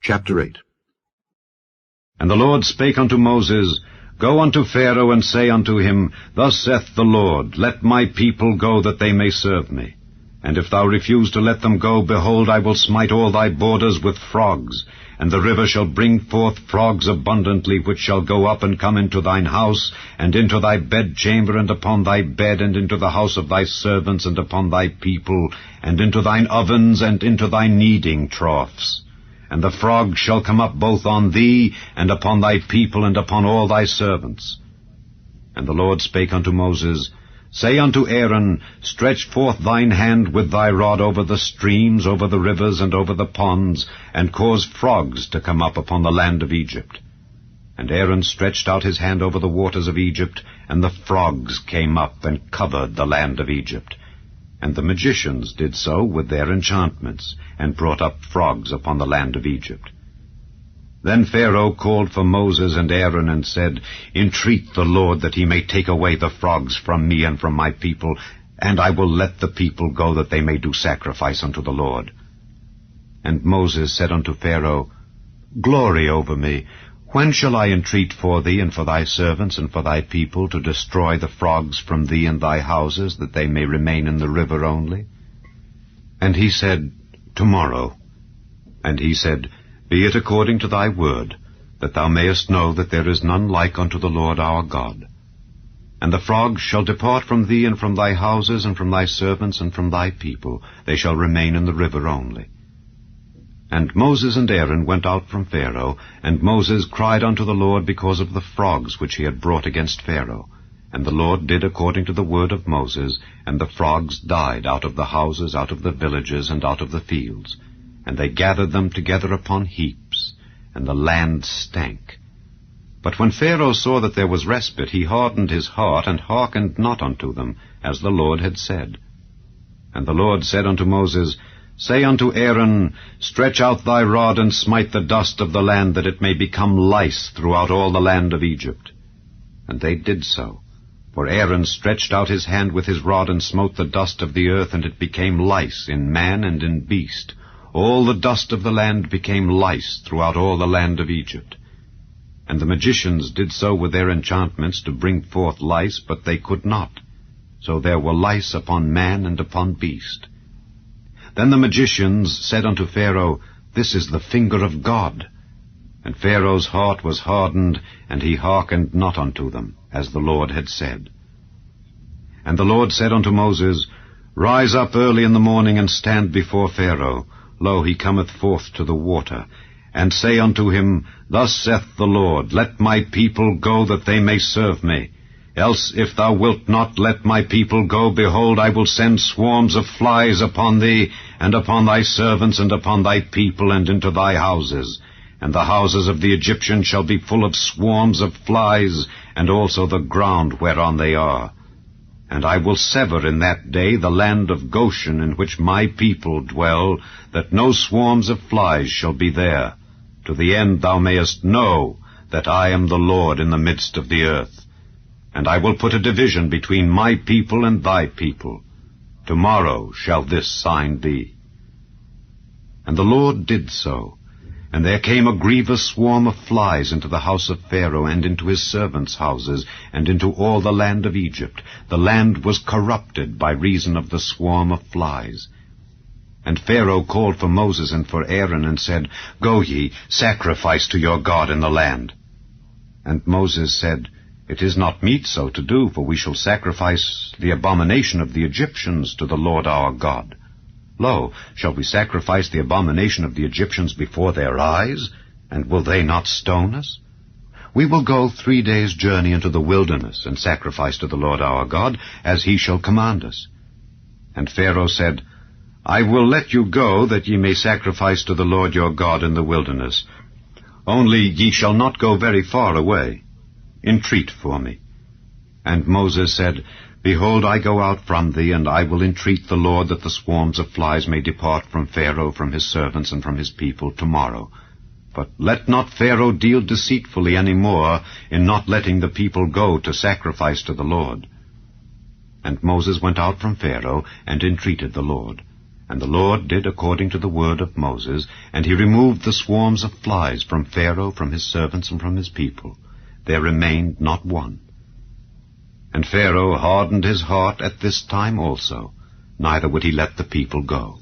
Chapter 8. And the Lord spake unto Moses, Go unto Pharaoh, and say unto him, Thus saith the Lord, Let my people go, that they may serve me. And if thou refuse to let them go, behold, I will smite all thy borders with frogs, and the river shall bring forth frogs abundantly, which shall go up and come into thine house, and into thy bedchamber, and upon thy bed, and into the house of thy servants, and upon thy people, and into thine ovens, and into thy kneading troughs. And the frogs shall come up both on thee, and upon thy people, and upon all thy servants. And the Lord spake unto Moses, Say unto Aaron, Stretch forth thine hand with thy rod over the streams, over the rivers, and over the ponds, and cause frogs to come up upon the land of Egypt. And Aaron stretched out his hand over the waters of Egypt, and the frogs came up and covered the land of Egypt. And the magicians did so with their enchantments, and brought up frogs upon the land of Egypt. Then Pharaoh called for Moses and Aaron, and said, Entreat the Lord that he may take away the frogs from me and from my people, and I will let the people go, that they may do sacrifice unto the Lord. And Moses said unto Pharaoh, Glory over me. When shall I entreat for thee, and for thy servants, and for thy people, to destroy the frogs from thee and thy houses, that they may remain in the river only? And he said, Tomorrow. And he said, Be it according to thy word, that thou mayest know that there is none like unto the Lord our God. And the frogs shall depart from thee, and from thy houses, and from thy servants, and from thy people. They shall remain in the river only. And Moses and Aaron went out from Pharaoh, and Moses cried unto the Lord because of the frogs which he had brought against Pharaoh. And the Lord did according to the word of Moses, and the frogs died out of the houses, out of the villages, and out of the fields. And they gathered them together upon heaps, and the land stank. But when Pharaoh saw that there was respite, he hardened his heart, and hearkened not unto them, as the Lord had said. And the Lord said unto Moses, Say unto Aaron, Stretch out thy rod, and smite the dust of the land, that it may become lice throughout all the land of Egypt. And they did so. For Aaron stretched out his hand with his rod, and smote the dust of the earth, and it became lice in man and in beast. All the dust of the land became lice throughout all the land of Egypt. And the magicians did so with their enchantments to bring forth lice, but they could not. So there were lice upon man and upon beast. Then the magicians said unto Pharaoh, This is the finger of God. And Pharaoh's heart was hardened, and he hearkened not unto them, as the Lord had said. And the Lord said unto Moses, Rise up early in the morning, and stand before Pharaoh. Lo, he cometh forth to the water. And say unto him, Thus saith the Lord, Let my people go, that they may serve me. Else, if thou wilt not let my people go, behold, I will send swarms of flies upon thee, and upon thy servants, and upon thy people, and into thy houses. And the houses of the Egyptians shall be full of swarms of flies, and also the ground whereon they are. And I will sever in that day the land of Goshen, in which my people dwell, that no swarms of flies shall be there, to the end thou mayest know that I am the Lord in the midst of the earth. And I will put a division between my people and thy people. Tomorrow shall this sign be. And the Lord did so. And there came a grievous swarm of flies into the house of Pharaoh, and into his servants' houses, and into all the land of Egypt. The land was corrupted by reason of the swarm of flies. And Pharaoh called for Moses and for Aaron, and said, Go ye, sacrifice to your God in the land. And Moses said, It is not meet so to do, for we shall sacrifice the abomination of the Egyptians to the Lord our God. Lo, shall we sacrifice the abomination of the Egyptians before their eyes? And will they not stone us? We will go 3 days' journey into the wilderness, and sacrifice to the Lord our God, as he shall command us. And Pharaoh said, I will let you go, that ye may sacrifice to the Lord your God in the wilderness. Only ye shall not go very far away. Entreat for me. And Moses said, Behold, I go out from thee, and I will entreat the Lord that the swarms of flies may depart from Pharaoh, from his servants, and from his people tomorrow. But let not Pharaoh deal deceitfully any more in not letting the people go to sacrifice to the Lord. And Moses went out from Pharaoh, and entreated the Lord. And the Lord did according to the word of Moses, and he removed the swarms of flies from Pharaoh, from his servants, and from his people. There remained not one. And Pharaoh hardened his heart at this time also, neither would he let the people go.